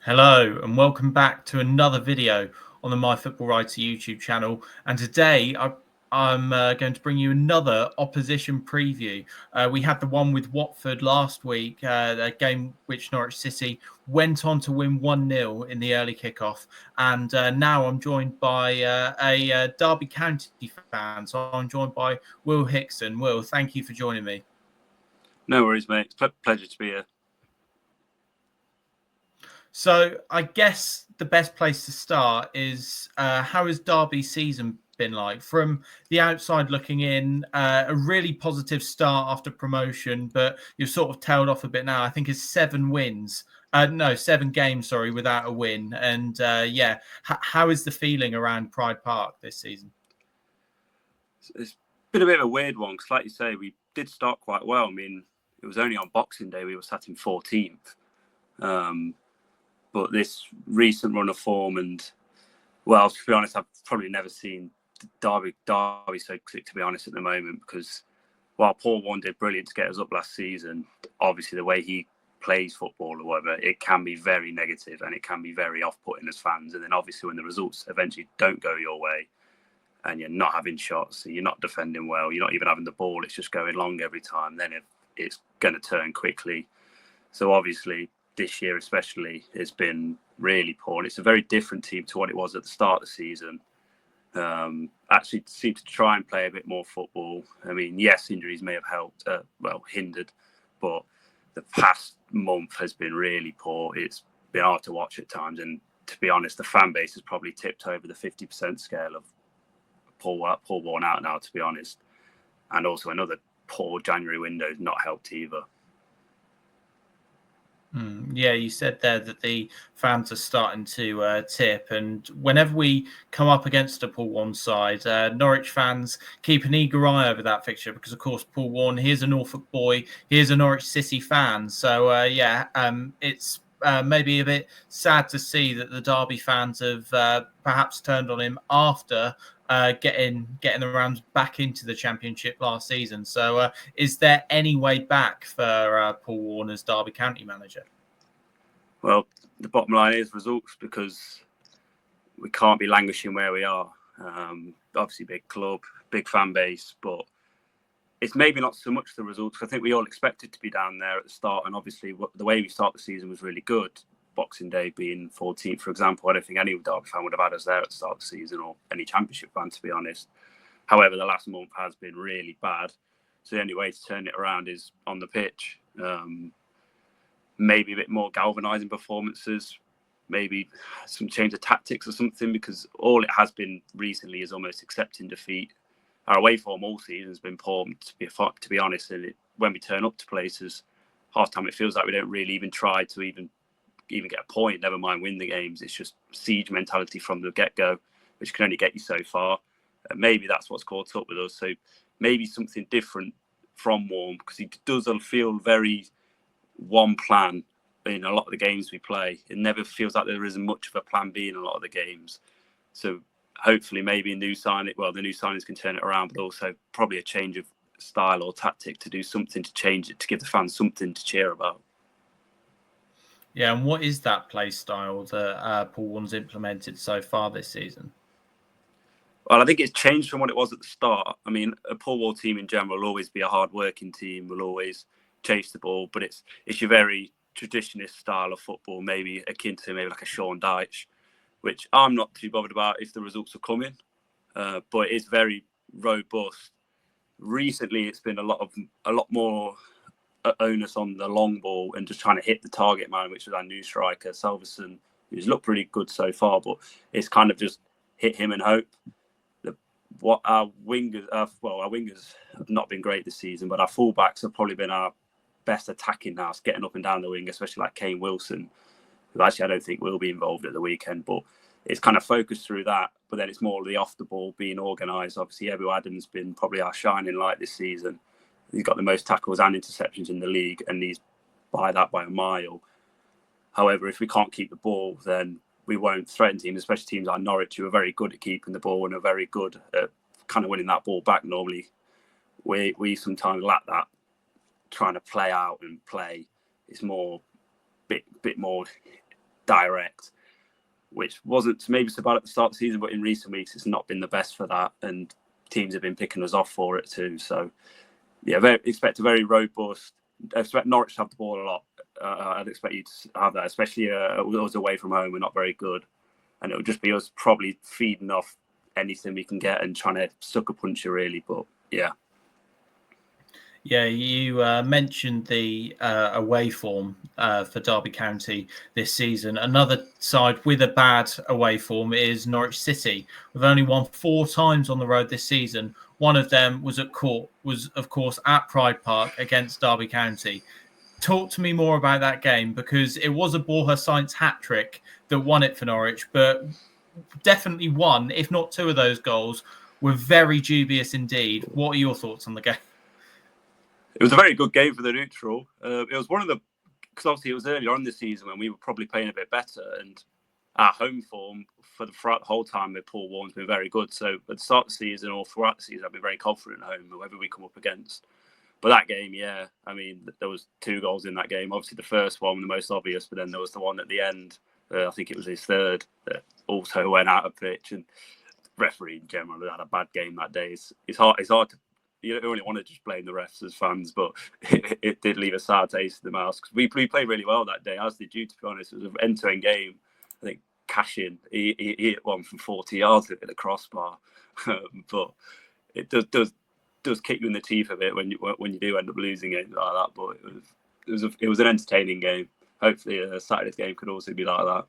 Hello and welcome back to another video on the My Football Writer YouTube channel. And today I'm going to bring you another opposition preview. We had the one with Watford last week, a game which Norwich City went on to win 1-0 in the early kickoff. And now I'm joined by a Derby County fan. So I'm joined by Will Hickson. Will, thank you for joining me. No worries, mate. It's a pleasure to be here. So I guess the best place to start is how has Derby's season been like? From the outside looking in, a really positive start after promotion, but you've sort of tailed off a bit now. I think it's 7 wins. No, 7 games, sorry, without a win. And how is the feeling around Pride Park this season? It's been a bit of a weird one because, like you say, we did start quite well. I mean, it was only on Boxing Day we were sat in 14th. But this recent run of form and, well, to be honest, I've probably never seen Derby so quick, to be honest, at the moment, because while Paul Warne did brilliant to get us up last season, obviously the way he plays football or whatever, it can be very negative and it can be very off-putting as fans. And then obviously when the results eventually don't go your way and you're not having shots, you're not defending well, you're not even having the ball, it's just going long every time, then it's going to turn quickly. So obviously this year especially has been really poor. And it's a very different team to what it was at the start of the season. Actually seemed to try and play a bit more football. I mean, yes, injuries may have helped, hindered, but the past month has been really poor. It's been hard to watch at times. And to be honest, the fan base has probably tipped over the 50% scale of Paul Warne out now, to be honest. And also another poor January window has not helped either. Yeah, you said there that the fans are starting to tip, and whenever we come up against a Paul Warne side, Norwich fans keep an eager eye over that fixture because, of course, Paul Warne, he is a Norfolk boy, he is a Norwich City fan. So, it's maybe a bit sad to see that the Derby fans have perhaps turned on him after getting the Rams back into the Championship last season. So is there any way back for Paul Warne as Derby County manager? Well, the bottom line is results, because we can't be languishing where we are. Obviously, big club, big fan base, but it's maybe not so much the results. I think we all expected to be down there at the start, and obviously the way we start the season was really good. Boxing Day being 14th, for example, I don't think any Derby fan would have had us there at the start of the season, or any Championship fan, to be honest. However, the last month has been really bad. So the only way to turn it around is on the pitch. Maybe a bit more galvanising performances, maybe some change of tactics or something, because all it has been recently is almost accepting defeat. Our away form all season has been poor, to be honest. And when we turn up to places, half time it feels like we don't really even try to even get a point, never mind win the games. It's just siege mentality from the get-go, which can only get you so far. Maybe that's what's caught up with us. So maybe something different from Warne, because he does feel very one plan in a lot of the games we play. It never feels like there isn't much of a plan B in a lot of the games. So hopefully maybe the new signings can turn it around, but also probably a change of style or tactic to do something to change it, to give the fans something to cheer about. Yeah, and what is that play style that Paul Warne's implemented so far this season? Well, I think it's changed from what it was at the start. I mean, a Paul Warne team in general will always be a hard-working team, will always chase the ball, but it's your very traditionalist style of football, maybe akin to maybe like a Sean Dyche, which I'm not too bothered about if the results are coming, but it's very robust. Recently, it's been a lot more onus on the long ball and just trying to hit the target man, which is our new striker, Salverson, who's looked pretty good so far, but it's kind of just hit him and hope. Our wingers have not been great this season, but our fullbacks have probably been our best attacking now, getting up and down the wing, especially like Kane Wilson, who actually I don't think will be involved at the weekend, but it's kind of focused through that. But then it's more the off the ball being organised. Obviously, Ebou Adam's been probably our shining light this season. He's got the most tackles and interceptions in the league, and he's by a mile. However, if we can't keep the ball, then we won't threaten teams, especially teams like Norwich, who are very good at keeping the ball and are very good at kind of winning that ball back normally. We sometimes lack that, trying to play out and play. It's more bit more direct, which wasn't maybe so bad at the start of the season, but in recent weeks it's not been the best for that, and teams have been picking us off for it too. So yeah, expect a very robust. I expect Norwich to have the ball a lot. I'd expect you to have that, especially us away from home. We're not very good, and it would just be us probably feeding off anything we can get and trying to sucker punch you really. But yeah. Yeah, you mentioned the away form for Derby County this season. Another side with a bad away form is Norwich City. We've only won 4 times on the road this season. One of them was of course at Pride Park against Derby County. Talk to me more about that game, because it was a Borja Sainz hat-trick that won it for Norwich, but definitely one, if not 2 of those goals were very dubious indeed. What are your thoughts on the game? It was a very good game for the neutral. It was one of the, because obviously it was earlier on this season when we were probably playing a bit better, and our home form throughout the whole time with Paul Warne's been very good. So at the start of the season or throughout the season, I've been very confident at home, whoever we come up against. But that game, yeah, I mean, there was 2 goals in that game. Obviously, the first one, the most obvious, but then there was the one at the end. I think it was his third that also went out of pitch. And referee in general had a bad game that day. It's hard to. You don't really want to just blame the refs as fans, but it did leave a sour taste in the mouth, because we played really well that day, as did you, to be honest. It was an end-to-end game. I think Cashin, he hit one from 40 yards at the crossbar, but it does kick you in the teeth a bit when you do end up losing it like that. But it was an entertaining game. Hopefully, Saturday's game could also be like that.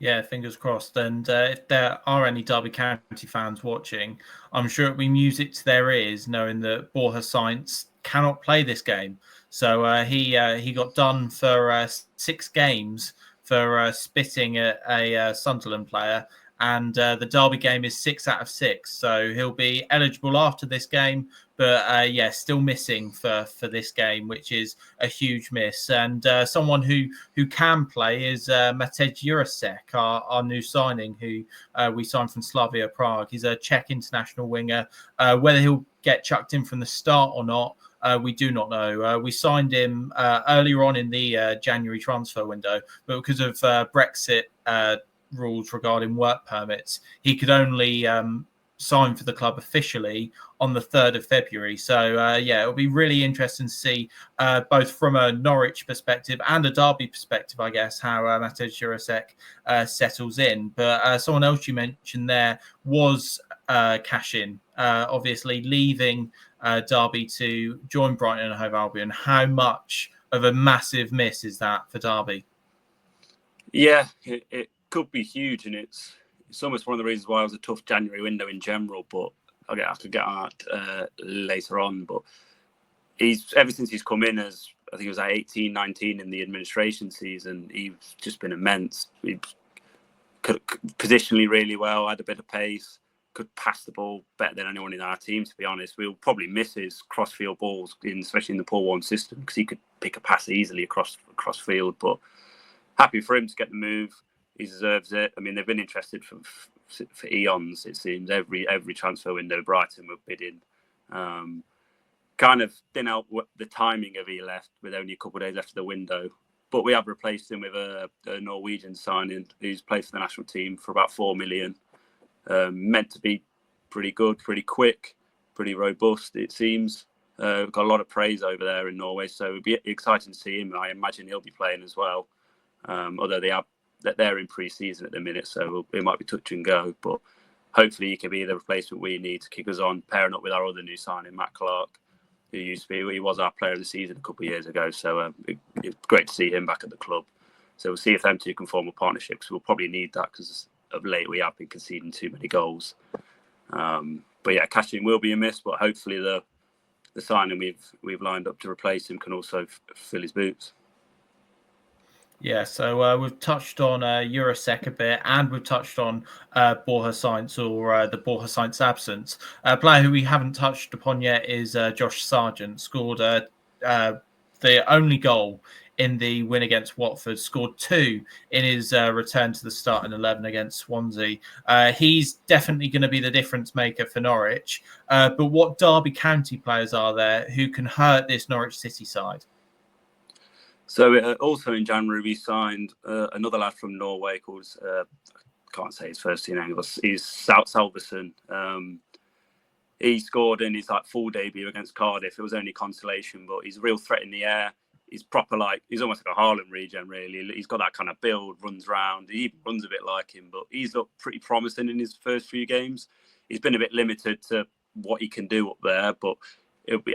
Yeah, fingers crossed. And if there are any Derby County fans watching, I'm sure it'll be music to their ears knowing that Borja Sainz cannot play this game. So he got done for 6 games for spitting at a Sunderland player. And the Derby game is 6 out of 6. So he'll be eligible after this game. But still missing for this game, which is a huge miss. And someone who can play is Matej Jurasek, our new signing, who we signed from Slavia Prague. He's a Czech international winger. Whether he'll get chucked in from the start or not, we do not know. We signed him earlier on in the January transfer window, but because of Brexit rules regarding work permits, he could only sign for the club officially on the 3rd of February. So, it'll be really interesting to see both from a Norwich perspective and a Derby perspective, I guess, how Matej Jurasek settles in. But someone else you mentioned there was Cashin, obviously leaving Derby to join Brighton and Hove Albion. How much of a massive miss is that for Derby? Yeah, it could be huge, and it's almost one of the reasons why it was a tough January window in general, but I could get on that later on. But he's, ever since he's come in, as I think it was like 18, 19 in the administration season, he's just been immense. He could positionally really well, had a bit of pace, could pass the ball better than anyone in our team, to be honest. We'll probably miss his cross-field balls, especially in the Paul Warne system, because he could pick a pass easily across field. But happy for him to get the move. He deserves it. I mean, they've been interested for eons, it seems. Every transfer window, Brighton were bidding. Kind of didn't help the timing of he left with only a couple of days after the window. But we have replaced him with a Norwegian signing who's played for the national team for about 4 million. Meant to be pretty good, pretty quick, pretty robust, it seems. Got a lot of praise over there in Norway, so it'd be exciting to see him. I imagine he'll be playing as well. Although they're in pre-season at the minute, so it might be touch and go. But hopefully he can be the replacement we need to kick us on, pairing up with our other new signing, Matt Clark, who he was our player of the season a couple of years ago. So it's great to see him back at the club. So we'll see if them two can form a partnership. So we'll probably need that, because of late we have been conceding too many goals. But yeah, Cashin will be a miss, but hopefully the signing we've lined up to replace him can also fill his boots. Yeah, so we've touched on Jurasek a bit, and we've touched on Borja Sainz, or the Borja Sainz absence. A player who we haven't touched upon yet is Josh Sargent. Scored the only goal in the win against Watford, scored 2 in his return to the starting 11 against Swansea. He's definitely going to be the difference maker for Norwich. But what Derby County players are there who can hurt this Norwich City side? So also in January, we signed another lad from Norway called, I can't say his first name, he's Salverson. He scored in his full debut against Cardiff. It was only consolation, but he's a real threat in the air. He's proper he's almost like a Harlem regen, really. He's got that kind of build, runs around. He even runs a bit like him, but he's looked pretty promising in his first few games. He's been a bit limited to what he can do up there, but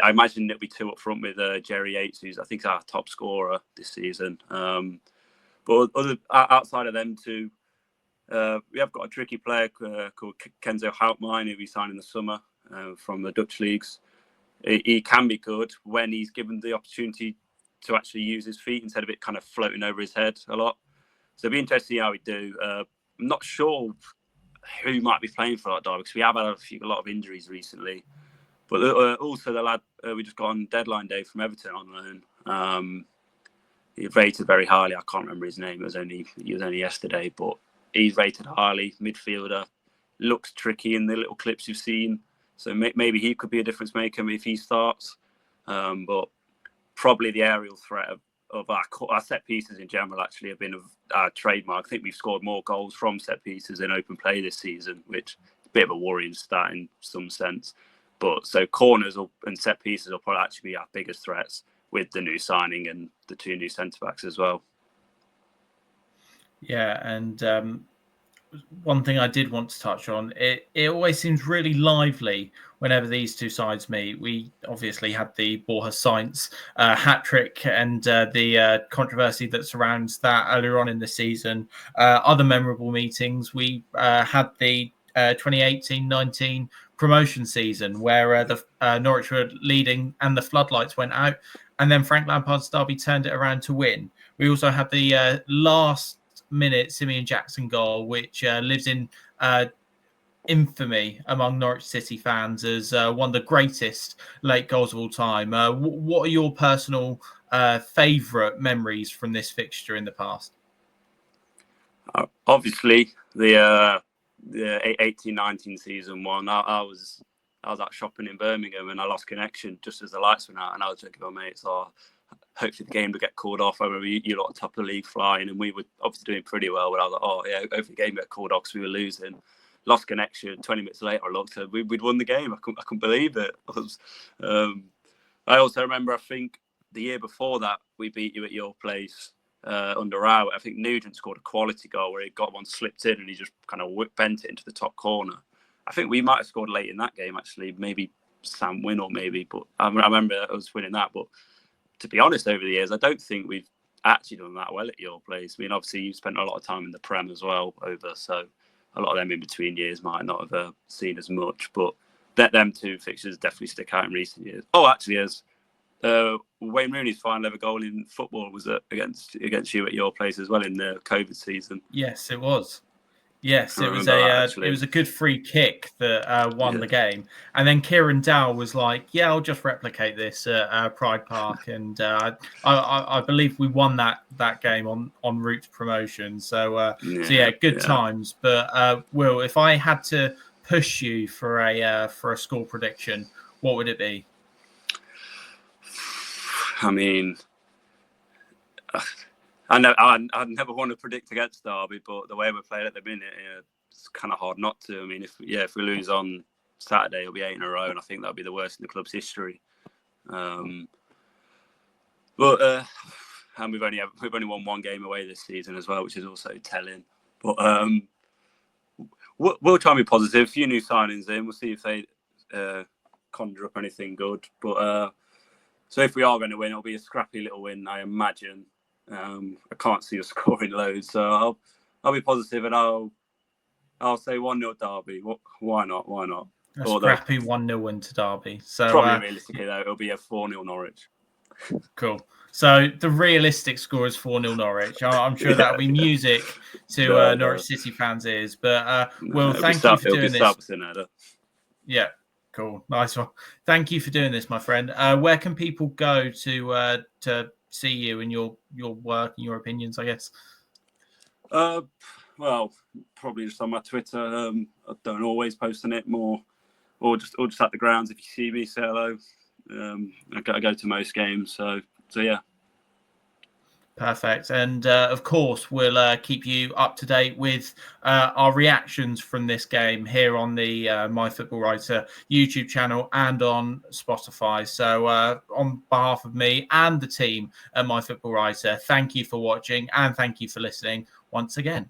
I imagine it'll be two up front with Jerry Yates, who's I think our top scorer this season. But outside of them two, we have got a tricky player called Kenzo Houtmine, who we signed in the summer from the Dutch leagues. He can be good when he's given the opportunity to actually use his feet instead of it kind of floating over his head a lot. So it'll be interesting to see how we do. I'm not sure who might be playing for that derby because we have had a lot of injuries recently. But also the lad we just got on deadline day from Everton on loan. He rated very highly. I can't remember his name. He was only yesterday, but he's rated highly. Midfielder, looks tricky in the little clips you've seen. So maybe he could be a difference maker if he starts. But probably the aerial threat of our set pieces in general actually have been our trademark. I think we've scored more goals from set pieces in open play this season, which is a bit of a worrying stat in some sense. But so corners and set pieces will probably actually be our biggest threats with the new signing and the two new centre backs as well. Yeah, and one thing I did want to touch on, it always seems really lively whenever these two sides meet. We obviously had the Borja Sainz hat-trick and the controversy that surrounds that earlier on in the season. Other memorable meetings, we had the 2018-19 promotion season where the Norwich were leading and the floodlights went out, and then Frank Lampard's Derby turned it around to win. We also had the last minute Simeon Jackson goal, which lives in infamy among Norwich City fans as one of the greatest late goals of all time. What are your personal favourite memories from this fixture in the past? Obviously, the 18-19 season one. I was out shopping in Birmingham and I lost connection just as the lights went out, and I was joking with my mates, hopefully the game would get called off. I remember you lot top of the league flying, and we were obviously doing pretty well. But I was like, hopefully the game get called off because we were losing. Lost connection. 20 minutes later, I looked and we'd won the game. I couldn't believe it. I also remember, I think the year before that, we beat you at your place under Rao. I think Nugent scored a quality goal where he got one slipped in and he just kind of bent it into the top corner. I think we might have scored late in that game, actually. Maybe Sam Wynn or maybe. But I remember us winning that. But to be honest, over the years, I don't think we've actually done that well at your place. I mean, obviously, you've spent a lot of time in the Prem as well so a lot of them in between years might not have seen as much. But them two fixtures definitely stick out in recent years. Oh, actually, as Wayne Rooney's final ever goal in football was against you at your place as well in the COVID season. Yes, it was. Yes, it was a good free kick that won the game, and then Kieran Dow was like, "Yeah, I'll just replicate this at Pride Park," and I believe we won that game en route to promotion. So good times. But Will, if I had to push you for a score prediction, what would it be? I mean, I never want to predict against Derby, but the way we're playing at the minute, it's kind of hard not to. I mean, if we lose on Saturday, it'll be 8 in a row, and I think that'll be the worst in the club's history. And we've only won one game away this season as well, which is also telling. But we'll try and be positive. A few new signings in. We'll see if they conjure up anything good. But so if we are going to win, it'll be a scrappy little win, I imagine. I can't see us scoring loads, so I'll be positive and I'll say 1-0 Derby. Why not? A scrappy 1-0 win to Derby. So probably realistically though, it'll be a 4-0 Norwich. Cool. So the realistic score is 4-0 Norwich. I'm sure that'll be music to Norwich City fans' ears. But Will, thank you for doing this. Yeah. Cool. Nice one. Thank you for doing this, my friend. Where can people go to see you and your work and your opinions, I guess? Well, probably just on my Twitter. I don't always post on it more, or just at the grounds. If you see me, say hello. I go to most games, so yeah. Perfect. And of course, we'll keep you up to date with our reactions from this game here on the My Football Writer YouTube channel and on Spotify. So on behalf of me and the team at My Football Writer, thank you for watching and thank you for listening once again.